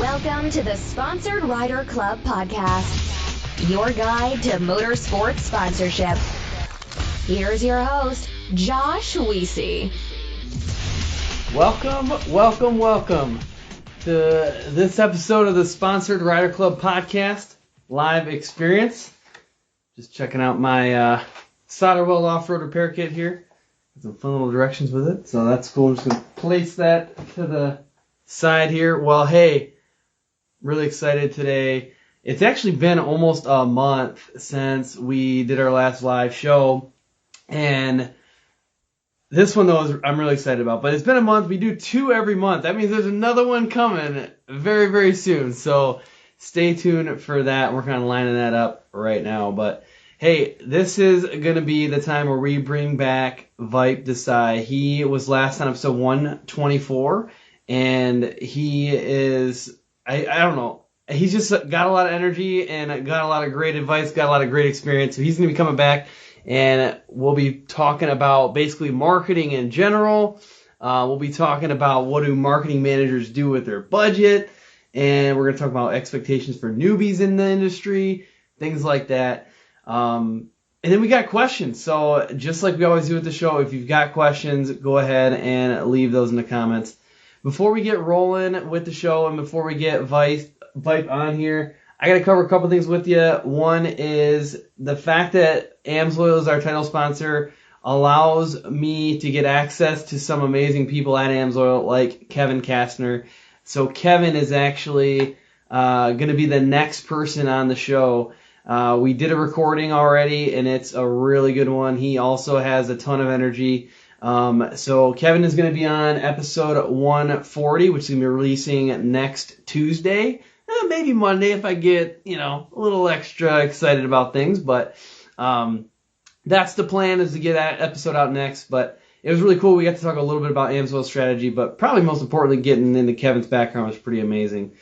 Welcome to the Sponsored Rider Club podcast, your guide to motorsports sponsorship. Here's your host, Josh Weesey. Welcome to this episode of the Sponsored Rider Club podcast live experience. Just checking out my solder weld off-road repair kit here. Some fun little directions with it, so that's cool. I'm just going to place that to the side here. Well, hey, really excited today. It's actually been almost a month since we did our last live show, and this one, though, I'm really excited about. But it's been a month. We do 2 every month. That means there's another one coming very, very soon. So stay tuned for that. We're kind of lining that up right now. But, hey, this is going to be the time where we bring back Vipe Desai. He was last on episode 124, and he is, I don't know, he's just got a lot of energy and got a lot of great advice, got a lot of great experience. So he's going to be coming back. And we'll be talking about basically marketing in general. We'll be talking about what do marketing managers do with their budget. And we're going to talk about expectations for newbies in the industry, things like that. And then we got questions. So just like we always do with the show, if you've got questions, go ahead and leave those in the comments. Before we get rolling with the show and before we get Vipe on here, I got to cover a couple things with you. One is the fact that AMSOIL is our title sponsor allows me to get access to some amazing people at AMSOIL like Kevin Kastner. So Kevin is actually going to be the next person on the show. We did a recording already, and it's a really good one. He also has a ton of energy. So Kevin is going to be on episode 140, which is going to be releasing next Tuesday. Maybe Monday if I get, a little extra excited about things. But that's the plan, is to get that episode out next. But it was really cool. We got to talk a little bit about AMSOIL strategy, but probably most importantly, getting into Kevin's background was pretty amazing.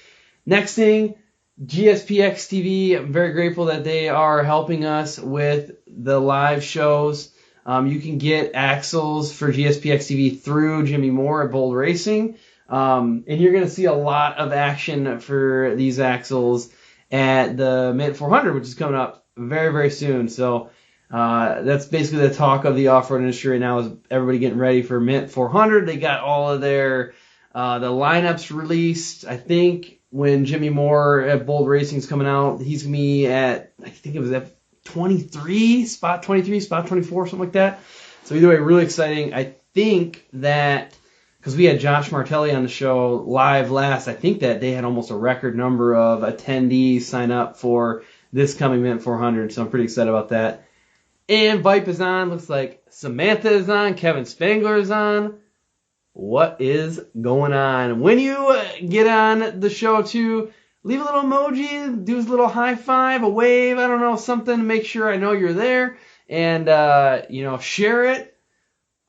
Next thing, GSP XTV. I'm very grateful that they are helping us with the live shows. You can get axles for GSP XTV through Jimmy Moore at Bold Racing. And you're going to see a lot of action for these axles at the Mint 400, which is coming up very, very soon. So that's basically the talk of the off-road industry right now, is everybody getting ready for Mint 400. They got all of their the lineups released. I think when Jimmy Moore at Bold Racing is coming out, he's going to be at, I think it was at spot 23, spot 24, something like that. So either way, really exciting. I think that, because we had Josh Martelli on the show live last, I think that they had almost a record number of attendees sign up for this coming Mint 400, so I'm pretty excited about that. And Vipe is on. Looks like Samantha is on. Kevin Spangler is on. What is going on? When you get on the show, too, leave a little emoji, do a little high five, a wave, I don't know, something to make sure I know you're there. And, share it,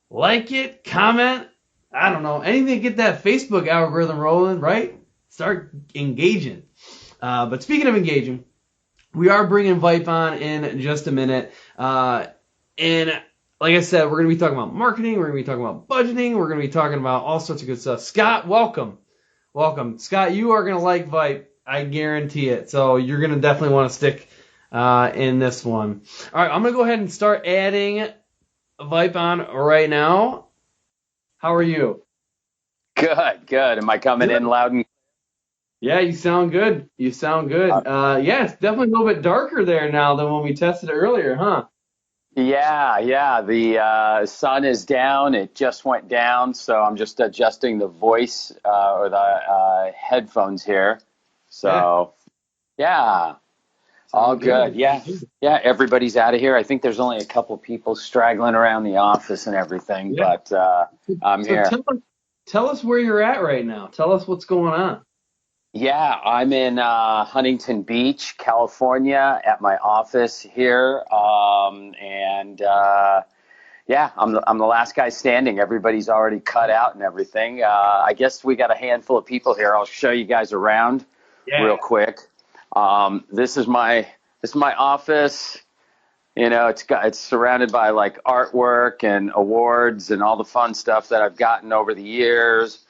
like it, comment. I don't know, anything to get that Facebook algorithm rolling, right? Start engaging. But speaking of engaging, we are bringing Vipe on in just a minute. And like I said, we're going to be talking about marketing. We're going to be talking about budgeting. We're going to be talking about all sorts of good stuff. Scott, welcome. Welcome. Scott, you are going to like Vipe. I guarantee it. So you're going to definitely want to stick in this one. All right, I'm going to go ahead and start adding Vipe on right now. How are you? Good. Am I coming in loud and? Yeah, you sound good. It's definitely a little bit darker there now than when we tested it earlier, huh? Yeah. The sun is down. It just went down, so I'm just adjusting the voice or the headphones here. So, yeah. All good. Yeah. Everybody's out of here. I think there's only a couple people straggling around the office and everything, but I'm here. Tell us where you're at right now. Tell us what's going on. Yeah, I'm in Huntington Beach, California, at my office here, I'm the last guy standing. Everybody's already cut out and everything. I guess we got a handful of people here. I'll show you guys around real quick. This is my office. It's surrounded by like artwork and awards and all the fun stuff that I've gotten over the years.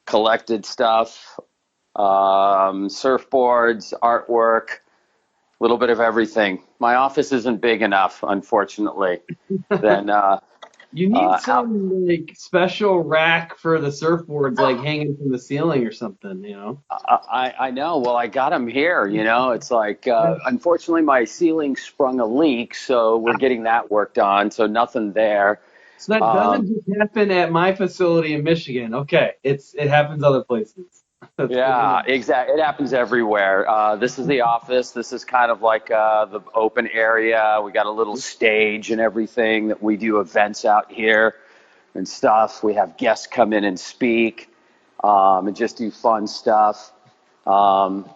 Collected stuff, surfboards, artwork, a little bit of everything. My office isn't big enough, unfortunately. Then You need out. some like special rack for the surfboards, like hanging from the ceiling or something, you know? I know. Well, I got them here. It's like unfortunately my ceiling sprung a leak, so we're getting that worked on. So nothing there. So that doesn't just happen at my facility in Michigan. Okay, it happens other places. That's good to Yeah, know. exactly. It happens everywhere. This is the office. This is kind of like the open area. We got a little stage and everything that we do events out here and stuff. We have guests come in and speak and just do fun stuff. You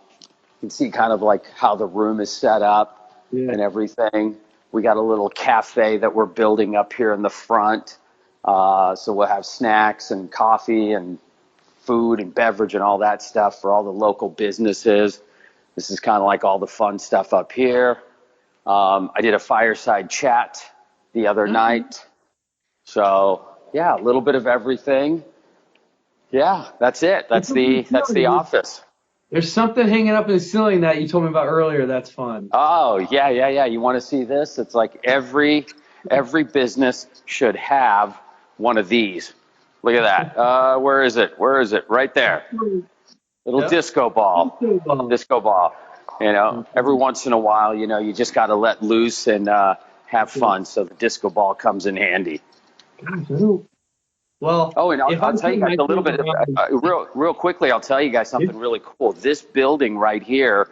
can see kind of like how the room is set up Yeah. and everything. We got a little cafe that we're building up here in the front. So we'll have snacks and coffee and food and beverage and all that stuff for all the local businesses. This is kind of like all the fun stuff up here. I did a fireside chat the other night. So yeah, a little bit of everything. Yeah, that's it. That's the office. There's something hanging up in the ceiling that you told me about earlier. That's fun. Oh, yeah. You want to see this? It's like every business should have one of these. Look at that. Where is it? Right there. Little Yep. disco ball. Disco ball. Every once in a while, you just got to let loose and have fun. So the disco ball comes in handy. Well, Oh, and if I'll I'm tell you guys a little bit, real quickly, I'll tell you guys something really cool. This building right here,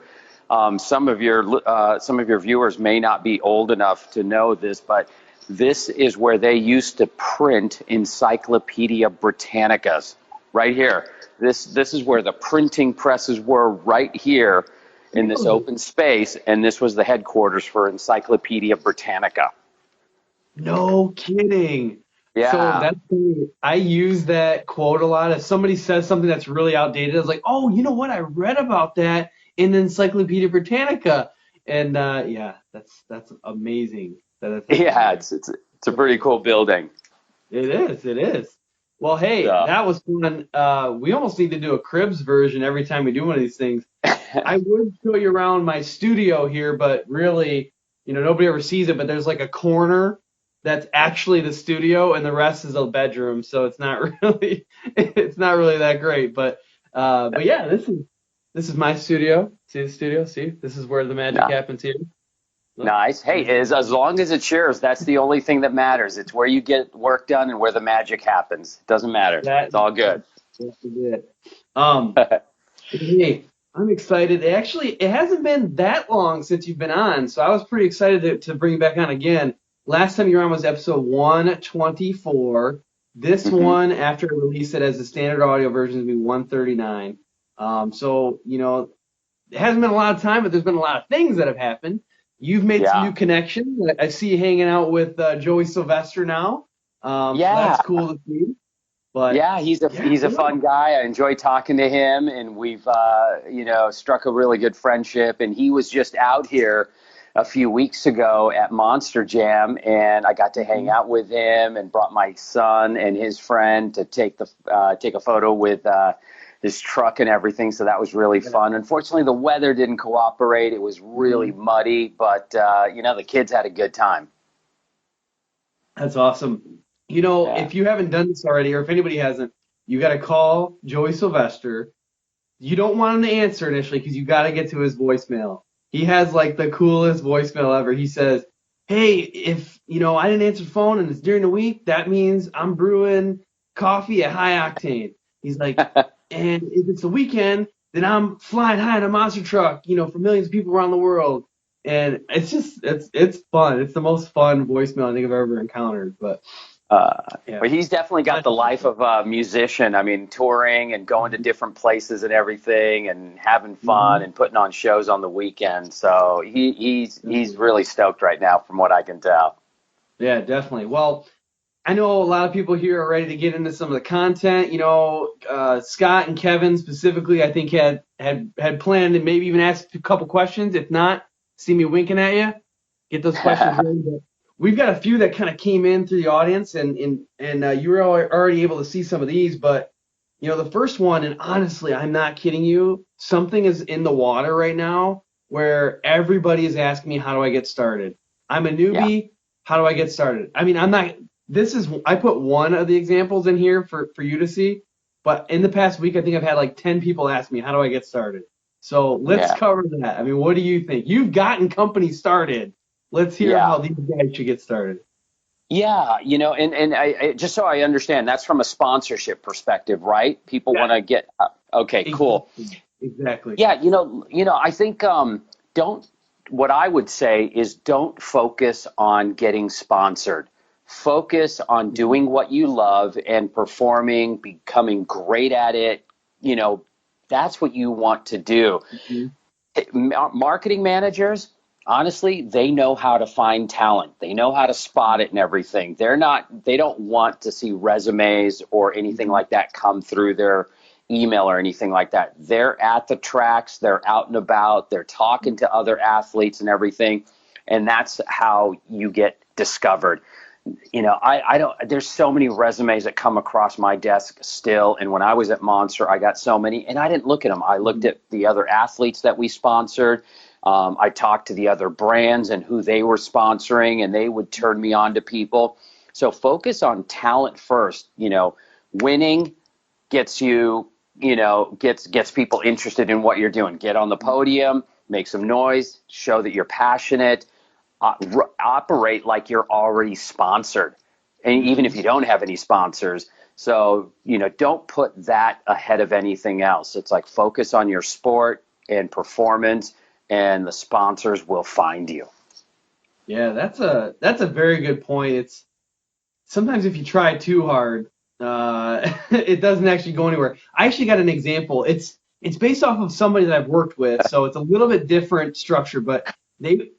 some of your viewers may not be old enough to know this, but this is where they used to print Encyclopedia Britannicas, right here. This is where the printing presses were, right here in this open space, and this was the headquarters for Encyclopedia Britannica. No kidding. Yeah. So that's funny. I use that quote a lot. If somebody says something that's really outdated, I was like, oh, you know what? I read about that in the Encyclopedia Britannica. And yeah, that's amazing. Yeah, it's a pretty cool building. It is. Well, hey, Yeah. that was fun. We almost need to do a Cribs version every time we do one of these things. I would show you around my studio here, but really, nobody ever sees it. But there's like a corner that's actually the studio, and the rest is a bedroom. So it's not really that great. But yeah, this is my studio. See the studio? See, this is where the magic happens here. Nice. Hey, as long as it's yours, that's the only thing that matters. It's where you get work done and where the magic happens. It doesn't matter. It's all good. Yes, it did. Hey, I'm excited. It hasn't been that long since you've been on, so I was pretty excited to bring you back on again. Last time you were on was episode 124. This one, after I release it as a standard audio version, is going to be 139. So, it hasn't been a lot of time, but there's been a lot of things that have happened. You've made some new connections. I see you hanging out with Joey Sylvester now. So that's cool to see. But yeah, he's a fun guy. I enjoy talking to him, and we've struck a really good friendship. And he was just out here a few weeks ago at Monster Jam, and I got to hang out with him and brought my son and his friend to take a photo with his truck and everything. So that was really fun. Unfortunately, the weather didn't cooperate. It was really muddy, but the kids had a good time. That's awesome. If you haven't done this already, or if anybody hasn't, you got to call Joey Sylvester. You don't want him to answer initially because you got to get to his voicemail. He has like the coolest voicemail ever. He says, hey, if, I didn't answer the phone and it's during the week, that means I'm brewing coffee at High Octane. He's like, and if it's the weekend, then I'm flying high in a monster truck, for millions of people around the world. And it's just, it's fun. It's the most fun voicemail I think I've ever encountered. But But he's definitely got the life of a musician. I mean, touring and going to different places and everything, and having fun and putting on shows on the weekend. So he's really stoked right now, from what I can tell. Yeah, definitely. Well, I know a lot of people here are ready to get into some of the content. Scott and Kevin specifically, I think had planned and maybe even asked a couple questions. If not, see me winking at you. Get those questions in. But we've got a few that kind of came in through the audience, and you were already able to see some of these. But The first one, and honestly, I'm not kidding you, something is in the water right now where everybody is asking me, how do I get started? I'm a newbie. How do I get started? I mean, I put one of the examples in here for you to see, but in the past week, I think I've had like 10 people ask me, how do I get started? So let's cover that. I mean, what do you think? You've gotten companies started. Let's hear how these guys should get started. Yeah, and I just so I understand, that's from a sponsorship perspective, right? People want to get okay, cool. Exactly. Yeah, I think what I would say is don't focus on getting sponsored. Focus on doing what you love and performing, becoming great at it. That's what you want to do. Marketing managers, honestly, they know how to find talent. They know how to spot it and everything. They don't want to see resumes or anything like that come through their email or anything like that. They're at the tracks, they're out and about, they're talking to other athletes and everything. And that's how you get discovered. There's so many resumes that come across my desk still. And when I was at Monster, I got so many, and I didn't look at them. I looked at the other athletes that we sponsored. I talked to the other brands and who they were sponsoring, and they would turn me on to people. So focus on talent first. Winning gets you, gets people interested in what you're doing. Get on the podium, make some noise, show that you're passionate. Operate like you're already sponsored, and even if you don't have any sponsors. So, don't put that ahead of anything else. It's like focus on your sport and performance, and the sponsors will find you. Yeah, that's a very good point. It's sometimes if you try too hard, it doesn't actually go anywhere. I actually got an example. It's based off of somebody that I've worked with, so it's a little bit different structure, but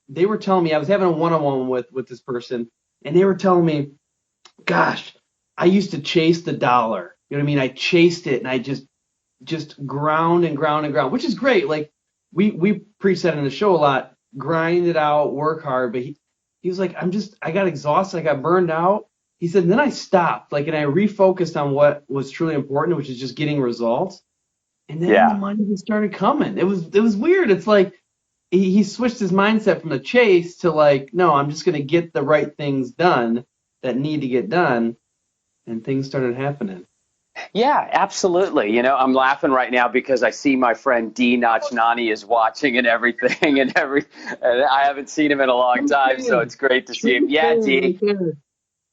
they were telling me, I was having a one-on-one with this person, and they were telling me, gosh, I used to chase the dollar. You know what I mean? I chased it, and I just ground and ground and ground, which is great. Like we preset in the show a lot, grind it out, work hard. But he was like, I got exhausted, I got burned out. He said, and then I stopped, and I refocused on what was truly important, which is just getting results. And then the money just started coming. It was weird. It's like he switched his mindset from the chase to no, I'm just going to get the right things done that need to get done. And things started happening. Yeah, absolutely. I'm laughing right now because I see my friend D Nachnani is watching and everything and I haven't seen him in a long time, so it's great to see him. Yeah, D.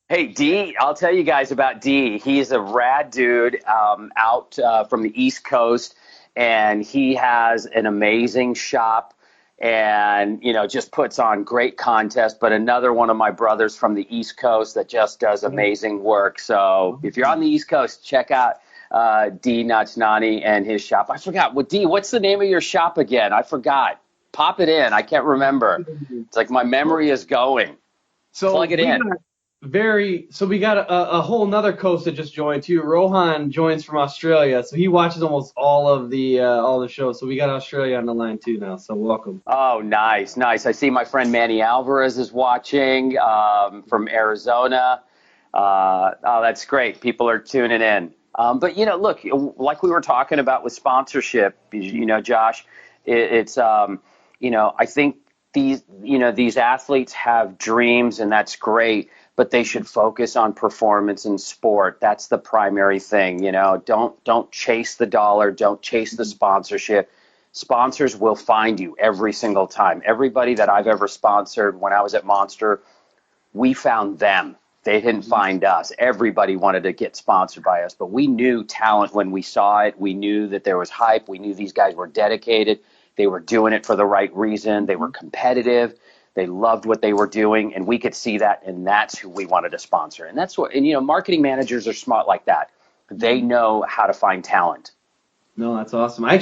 Hey, D, I'll tell you guys about D. He's a rad dude out from the East Coast, and he has an amazing shop and, just puts on great contests. But another one of my brothers from the East Coast that just does amazing work. So if you're on the East Coast, check out D Nachnani and his shop. I forgot. D, what's the name of your shop again? I forgot. Pop it in. I can't remember. It's like my memory is going. So plug it in. So we got a whole nother coast that just joined too. Rohan joins from Australia, so he watches almost all the shows. So we got Australia on the line too now. So welcome. Oh, nice. I see my friend Manny Alvarez is watching from Arizona. That's great. People are tuning in. But look, like we were talking about with sponsorship, Josh, it's I think these athletes have dreams, and that's great. But they should focus on performance in sport. That's the primary thing. Don't chase the dollar. Don't chase the sponsorship. Sponsors will find you every single time. Everybody that I've ever sponsored when I was at Monster, we found them. They didn't find us. Everybody wanted to get sponsored by us, but we knew talent when we saw it. We knew that there was hype. We knew these guys were dedicated. They were doing it for the right reason. They were competitive. They loved what they were doing, and we could see that, and that's who we wanted to sponsor. And that's what, marketing managers are smart like that. They know how to find talent. No, that's awesome. I'm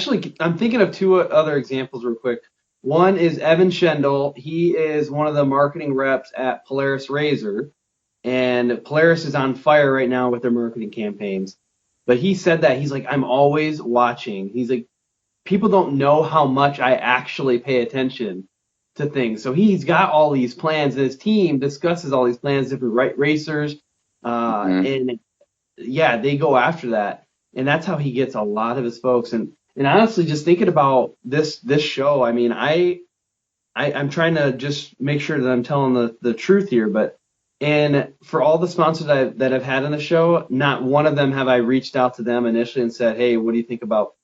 thinking of two other examples real quick. One is Evan Schendel. He is one of the marketing reps at Polaris Razor, and Polaris is on fire right now with their marketing campaigns. But he said that he's like, I'm always watching. He's like, people don't know how much I actually pay attention to things. So he's got all these plans, and his team discusses all these plans, different racers, and they go after that. and that's how he gets a lot of his folks. And honestly, just thinking about this show, I mean, I'm trying to just make sure that I'm telling the truth here, but and for all the sponsors that I've had on the show, not one of them have I reached out to them initially and said, hey, what do you think about,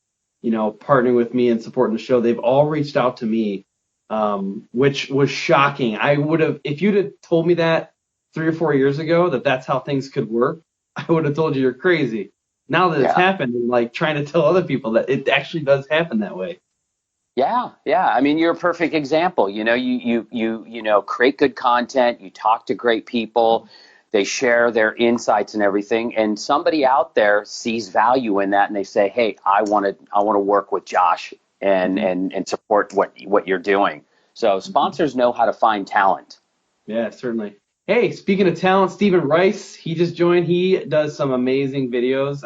partnering with me and supporting the show? They've all reached out to me, which was shocking. I would have, if you'd have told me that 3 or 4 years ago, that's how things could work, I would have told you you're crazy. Now that it's happened, I'm like trying to tell other people that it actually does happen that way. Yeah. I mean, you're a perfect example. You create good content. You talk to great people. They share their insights and everything. And somebody out there sees value in that, and they say, "Hey, I want to work with Josh and support what you're doing." So sponsors know how to find talent. Yeah, certainly. Hey, speaking of talent, Stephen Rice, he just joined. He does some amazing videos.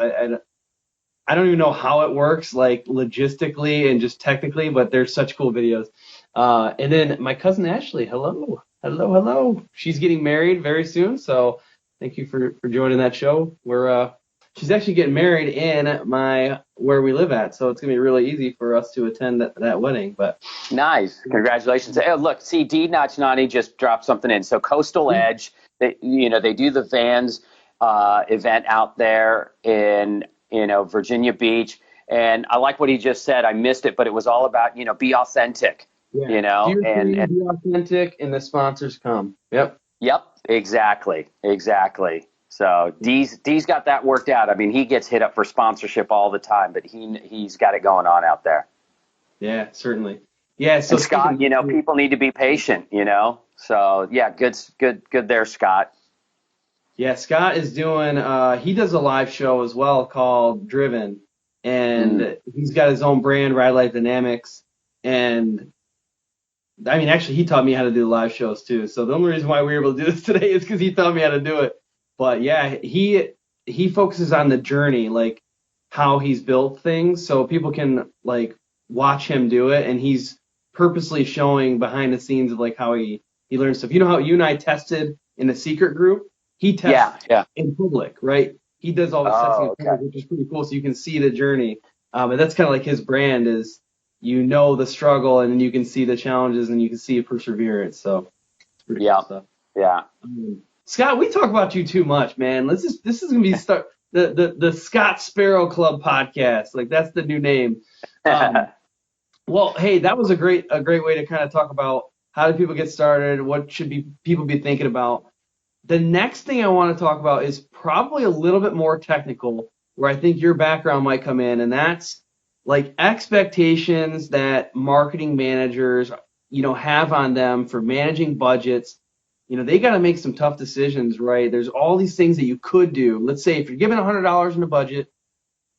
I don't even know how it works, like logistically and just technically, but they're such cool videos. And then my cousin Ashley, hello. She's getting married very soon, so thank you for joining that show. She's actually getting married in where we live at, so it's gonna be really easy for us to attend that wedding. But nice, congratulations! Hey, look, see, D Nachnani just dropped something in. So Coastal Edge, they do the Vans event out there in Virginia Beach, and I like what he just said. I missed it, but it was all about be authentic. Yeah. And be authentic, and the sponsors come. Yep, exactly. So D's got that worked out. I mean, he gets hit up for sponsorship all the time, but he's got it going on out there. Yeah, certainly. Yeah. So and Scott, people need to be patient. So yeah, good there, Scott. Yeah, Scott is doing. He does a live show as well called Driven, and he's got his own brand, Ride Life Dynamics, and I mean, actually, he taught me how to do live shows too. So the only reason why we were able to do this today is because he taught me how to do it. But yeah, he focuses on the journey, like how he's built things, so people can like watch him do it, and he's purposely showing behind the scenes of like how he learns stuff. You know how you and I tested in a secret group? He tests in public, right? He does all the testing in public, which is pretty cool, so you can see the journey. And that's kind of like his brand is. The struggle, and then you can see the challenges, and you can see perseverance. So it's pretty cool stuff. Yeah. Scott, we talk about you too much, man. This is gonna be the Scott Sparrow Club podcast. Like that's the new name. Well, hey, that was a great way to kind of talk about how do people get started, what should people be thinking about. The next thing I want to talk about is probably a little bit more technical, where I think your background might come in, and that's like expectations that marketing managers, have on them for managing budgets. They got to make some tough decisions, right? There's all these things that you could do. Let's say if you're given $100 in a budget,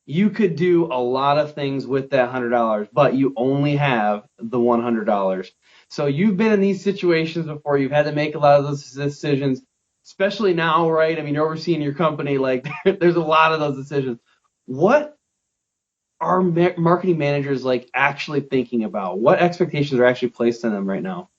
you could do a lot of things with that $100, but you only have the $100. So you've been in these situations before. You've had to make a lot of those decisions, especially now, right? I mean, you're overseeing your company. Like there's a lot of those decisions. What are marketing managers like actually thinking about? What expectations are actually placed on them right now?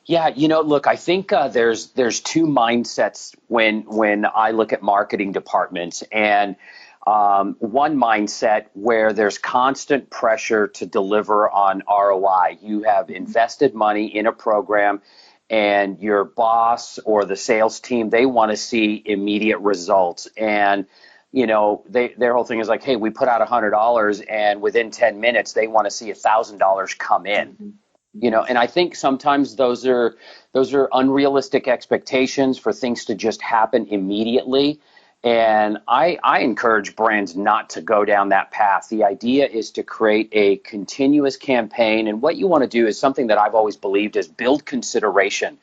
Yeah, look, I think there's two mindsets when I look at marketing departments, and one mindset where there's constant pressure to deliver on ROI. You have invested money in a program, and your boss or the sales team, they want to see immediate results. And their whole thing is like, hey, we put out $100, and within 10 minutes, they want to see $1,000 come in. And I think sometimes those are unrealistic expectations for things to just happen immediately. And I encourage brands not to go down that path. The idea is to create a continuous campaign. And what you want to do is something that I've always believed is build consideration.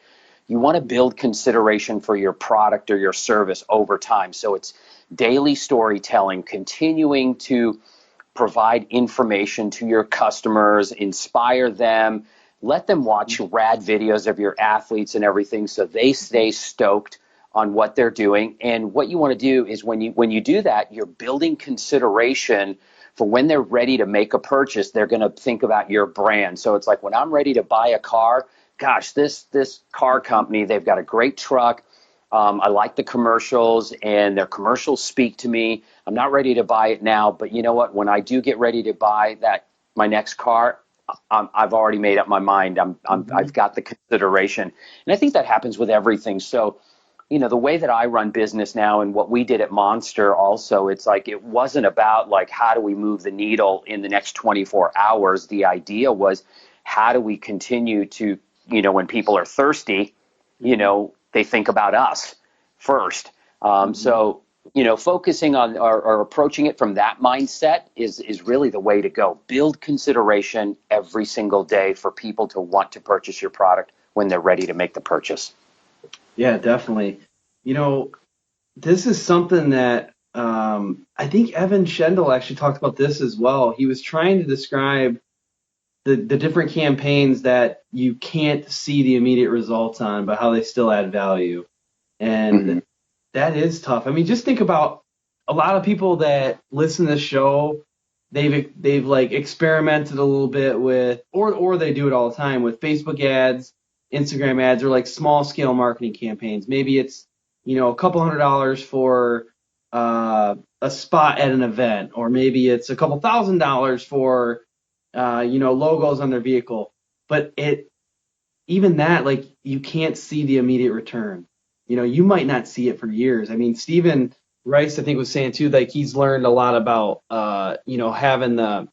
You want to build consideration for your product or your service over time. So it's daily storytelling, continuing to provide information to your customers, inspire them, let them watch rad videos of your athletes and everything so they stay stoked on what they're doing. And what you want to do is when you do that, you're building consideration for when they're ready to make a purchase, they're going to think about your brand. So it's like when I'm ready to buy a car, gosh, this car company, they've got a great truck. I like the commercials, and their commercials speak to me. I'm not ready to buy it now, but you know what? When I do get ready to buy my next car, I've already made up my mind. I've got the consideration, and I think that happens with everything. So, the way that I run business now and what we did at Monster also, it's like it wasn't about like how do we move the needle in the next 24 hours. The idea was how do we continue to, when people are thirsty, they think about us first. So, focusing on or approaching it from that mindset is really the way to go. Build consideration every single day for people to want to purchase your product when they're ready to make the purchase. Yeah, definitely. This is something that I think Evan Schendel actually talked about this as well. He was trying to describe the different campaigns that you can't see the immediate results on, but how they still add value. And that is tough. I mean, just think about a lot of people that listen to this show. They've like experimented a little bit with, or they do it all the time with Facebook ads, Instagram ads, or like small scale marketing campaigns. Maybe it's, a couple $100 for a spot at an event, or maybe it's a couple $1,000s for, logos on their vehicle. But even that, like, you can't see the immediate return. You might not see it for years. I mean, Stephen Rice, I think, was saying too, like he's learned a lot about, having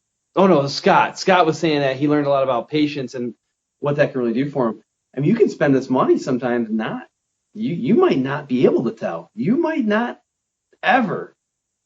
Scott was saying that he learned a lot about patience and what that can really do for him. I mean, you can spend this money sometimes and not. You might not be able to tell. You might not ever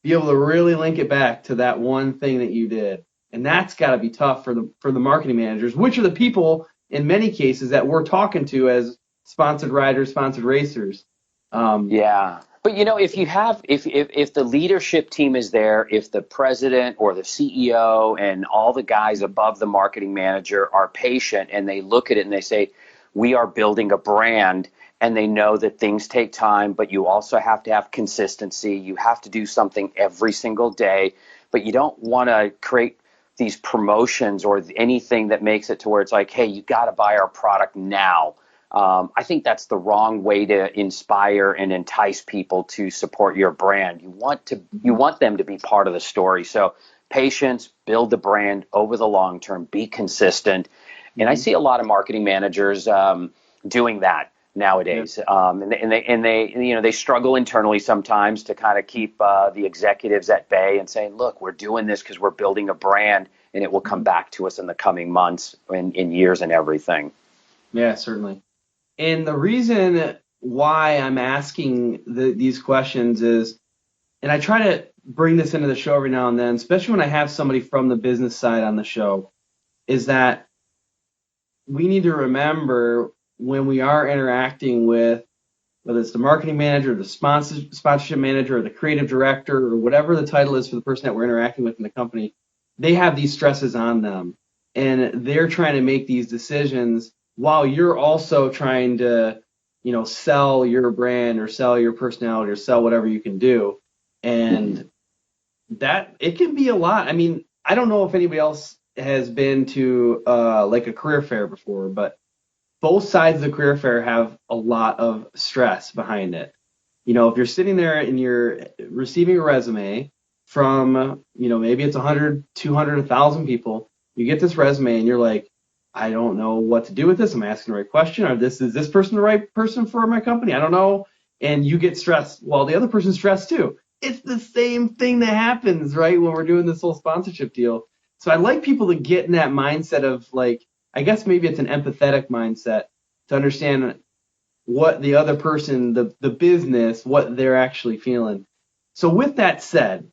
be able to really link it back to that one thing that you did. And that's got to be tough for the marketing managers, which are the people in many cases that we're talking to as sponsored riders, sponsored racers. Yeah. But if the leadership team is there, if the president or the CEO and all the guys above the marketing manager are patient and they look at it and they say, we are building a brand, and they know that things take time, but you also have to have consistency. You have to do something every single day, but you don't want to create these promotions or anything that makes it to where it's like, hey, you got to buy our product now. I think that's the wrong way to inspire and entice people to support your brand. You want them to be part of the story. So patience, build the brand over the long term, be consistent. And I see a lot of marketing managers doing that nowadays. And they struggle internally sometimes to kind of keep the executives at bay and saying, look, we're doing this because we're building a brand and it will come back to us in the coming months and in years and everything. Yeah, certainly. And the reason why I'm asking these questions is, and I try to bring this into the show every now and then, especially when I have somebody from the business side on the show, is that we need to remember when we are interacting with, whether it's the marketing manager, the sponsorship manager, or the creative director, or whatever the title is for the person that we're interacting with in the company, they have these stresses on them. And they're trying to make these decisions while you're also trying to, sell your brand or sell your personality or sell whatever you can do. And that it can be a lot. I mean, I don't know if anybody else has been to like a career fair before, but both sides of the career fair have a lot of stress behind it. If you're sitting there and you're receiving a resume from, maybe it's 100, 200, 1,000 people, you get this resume and you're like, I don't know what to do with this. I'm asking the right question. Is this person the right person for my company? I don't know. And you get stressed while the other person's stressed too. It's the same thing that happens, right, when we're doing this whole sponsorship deal. So I'd like people to get in that mindset of, like, I guess maybe it's an empathetic mindset to understand what the other person, the business, what they're actually feeling. So with that said,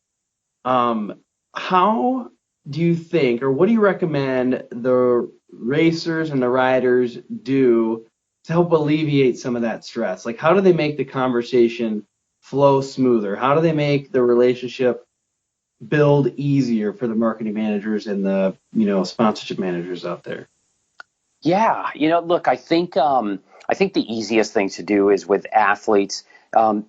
how do you think, or what do you recommend the racers and the riders do to help alleviate some of that stress? Like, how do they make the conversation flow smoother? How do they make the relationship build easier for the marketing managers and the, sponsorship managers out there? Yeah, look, I think the easiest thing to do is with athletes,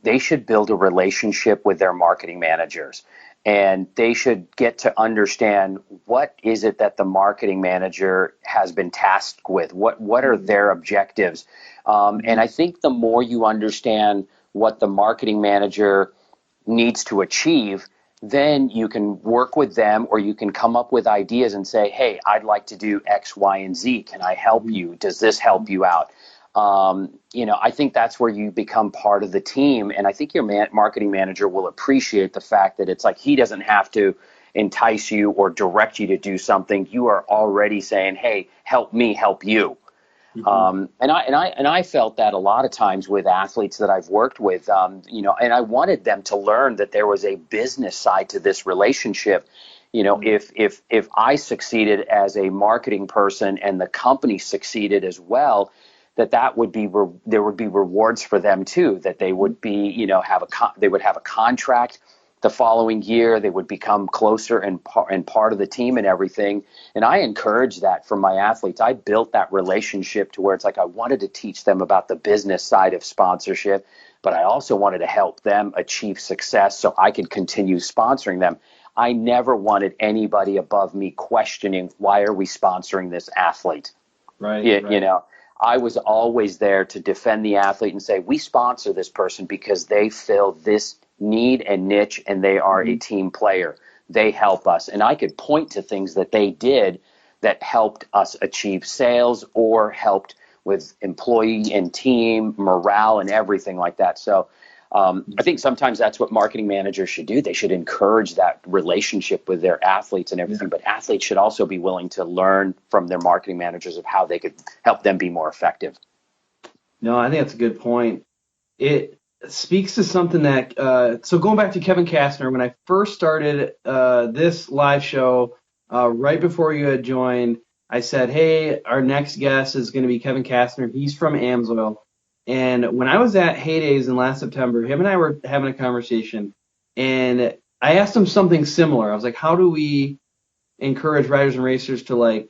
they should build a relationship with their marketing managers. And they should get to understand what is it that the marketing manager has been tasked with. What are their objectives? And I think the more you understand what the marketing manager needs to achieve, then you can work with them, or you can come up with ideas and say, hey, I'd like to do X, Y, and Z. Can I help you? Does this help you out? I think that's where you become part of the team. And I think your marketing manager will appreciate the fact that it's like he doesn't have to entice you or direct you to do something. You are already saying, hey, help me help you. And I felt that a lot of times with athletes that I've worked with, and I wanted them to learn that there was a business side to this relationship. If I succeeded as a marketing person and the company succeeded as well, that would be there would be rewards for them too. That they would be they would have a contract the following year. They would become closer and part of the team and everything. And I encourage that from my athletes. I built that relationship to where it's like I wanted to teach them about the business side of sponsorship, but I also wanted to help them achieve success so I could continue sponsoring them. I never wanted anybody above me questioning, why are we sponsoring this athlete? Right. I was always there to defend the athlete and say, we sponsor this person because they fill this need and niche, and they are a team player. They help us. And I could point to things that they did that helped us achieve sales or helped with employee and team morale and everything like that. So I think sometimes that's what marketing managers should do. They should encourage that relationship with their athletes and everything. But athletes should also be willing to learn from their marketing managers of how they could help them be more effective. No, I think that's a good point. It speaks to something that so going back to Kevin Castner, when I first started this live show, right before you had joined, I said, hey, our next guest is going to be Kevin Castner. He's from AMSOIL. And when I was at Heydays in last September, him and I were having a conversation, and I asked him something similar. I was like, how do we encourage riders and racers to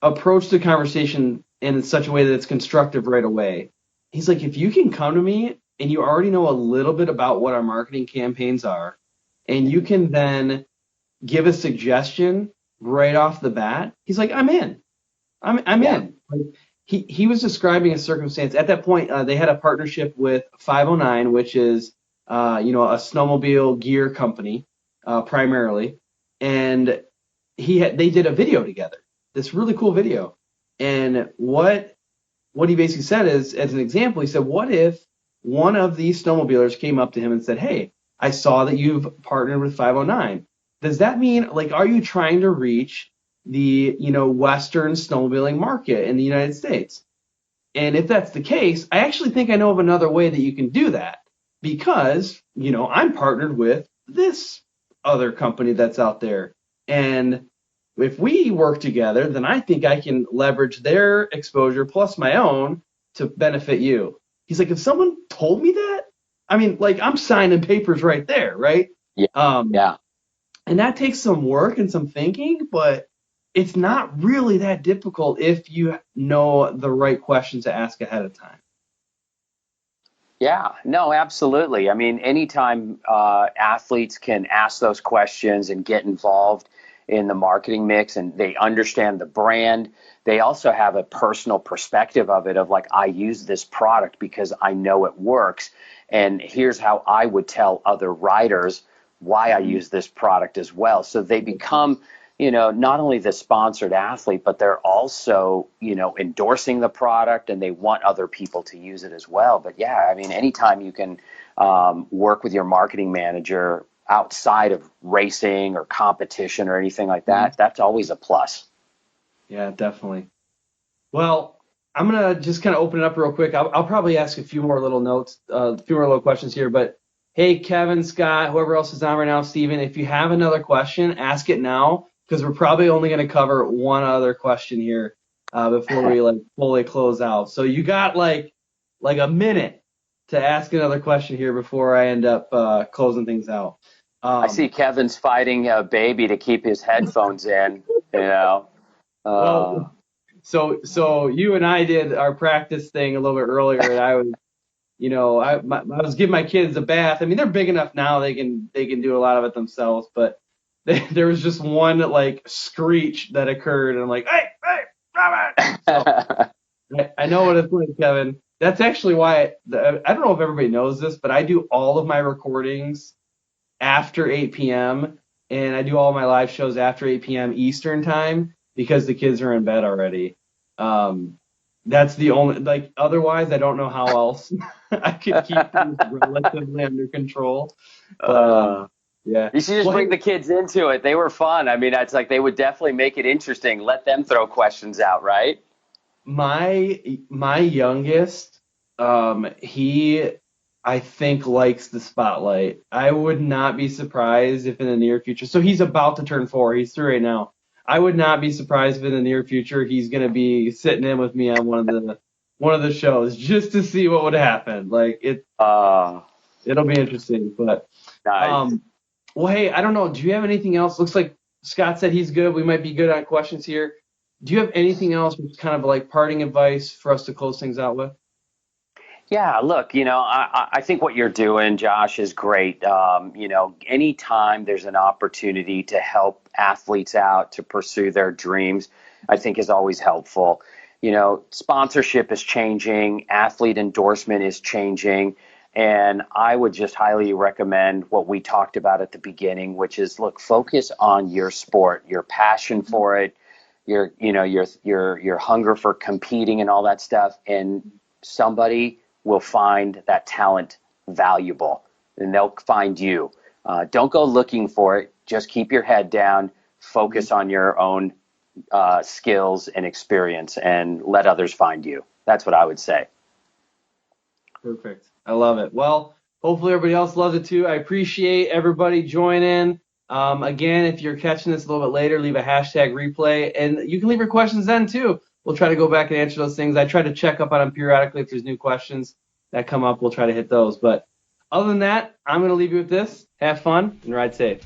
approach the conversation in such a way that it's constructive right away? He's like, if you can come to me and you already know a little bit about what our marketing campaigns are, and you can then give a suggestion right off the bat, he's like, I'm in. I'm in. He was describing a circumstance. At that point, they had a partnership with 509, which is, a snowmobile gear company, primarily. And they did a video together, this really cool video. And what he basically said is, as an example, he said, what if one of these snowmobilers came up to him and said, hey, I saw that you've partnered with 509. Does that mean, are you trying to reach the, Western snowmobiling market in the United States? And if that's the case, I actually think I know of another way that you can do that, because, I'm partnered with this other company that's out there. And if we work together, then I think I can leverage their exposure plus my own to benefit you. He's like, if someone told me that, I'm signing papers right there, right? Yeah. And that takes some work and some thinking, but it's not really that difficult if you know the right questions to ask ahead of time. Yeah, no, absolutely. Anytime athletes can ask those questions and get involved in the marketing mix, and they understand the brand, they also have a personal perspective of it, of I use this product because I know it works. And here's how I would tell other riders why I use this product as well. So they become, not only the sponsored athlete, but they're also, endorsing the product, and they want other people to use it as well. But yeah, anytime you can work with your marketing manager outside of racing or competition or anything like that, that's always a plus. Yeah, definitely. Well, I'm going to just kind of open it up real quick. I'll probably ask a few more little notes, a few more little questions here, but hey, Kevin, Scott, whoever else is on right now, Steven, if you have another question, ask it now, because we're probably only going to cover one other question here before we fully close out. So you got like a minute to ask another question here before I end up closing things out. I see Kevin's fighting a baby to keep his headphones in, Well, so you and I did our practice thing a little bit earlier, and I was, I was giving my kids a bath. They're big enough now; they can do a lot of it themselves. But there was just one screech that occurred, and I'm like, hey, stop it! So, I know what it's like, Kevin. That's actually why I don't know if everybody knows this, but I do all of my recordings after 8 p.m. and I do all my live shows after 8 p.m. Eastern time because the kids are in bed already. That's the only, like, otherwise I don't know how else I could keep things relatively under control. But yeah. You should just bring the kids into it. They were fun. I mean, it's like they would definitely make it interesting. Let them throw questions out, right? My youngest, he, I think, likes the spotlight. I would not be surprised if in the near future, so he's about to turn 4. He's 3 right now. I would not be surprised if in the near future he's going to be sitting in with me on one of the shows just to see what would happen. Like it'll be interesting. But nice. well, hey, I don't know. Do you have anything else? Looks like Scott said he's good. We might be good on questions here. Do you have anything else with kind of like parting advice for us to close things out with? Yeah, look, I think what you're doing, Josh, is great. Anytime there's an opportunity to help athletes out to pursue their dreams, I think is always helpful. Sponsorship is changing, athlete endorsement is changing, and I would just highly recommend what we talked about at the beginning, which is, look, focus on your sport, your passion for it, your hunger for competing and all that stuff, and somebody will find that talent valuable, and they'll find you. Don't go looking for it. Just keep your head down, focus on your own skills and experience, and let others find you. That's what I would say. Perfect. I love it. Well, hopefully everybody else loves it too. I appreciate everybody joining. Again, if you're catching this a little bit later, leave a hashtag replay, and you can leave your questions then too. We'll try to go back and answer those things. I try to check up on them periodically. If there's new questions that come up, we'll try to hit those. But other than that, I'm going to leave you with this. Have fun and ride safe.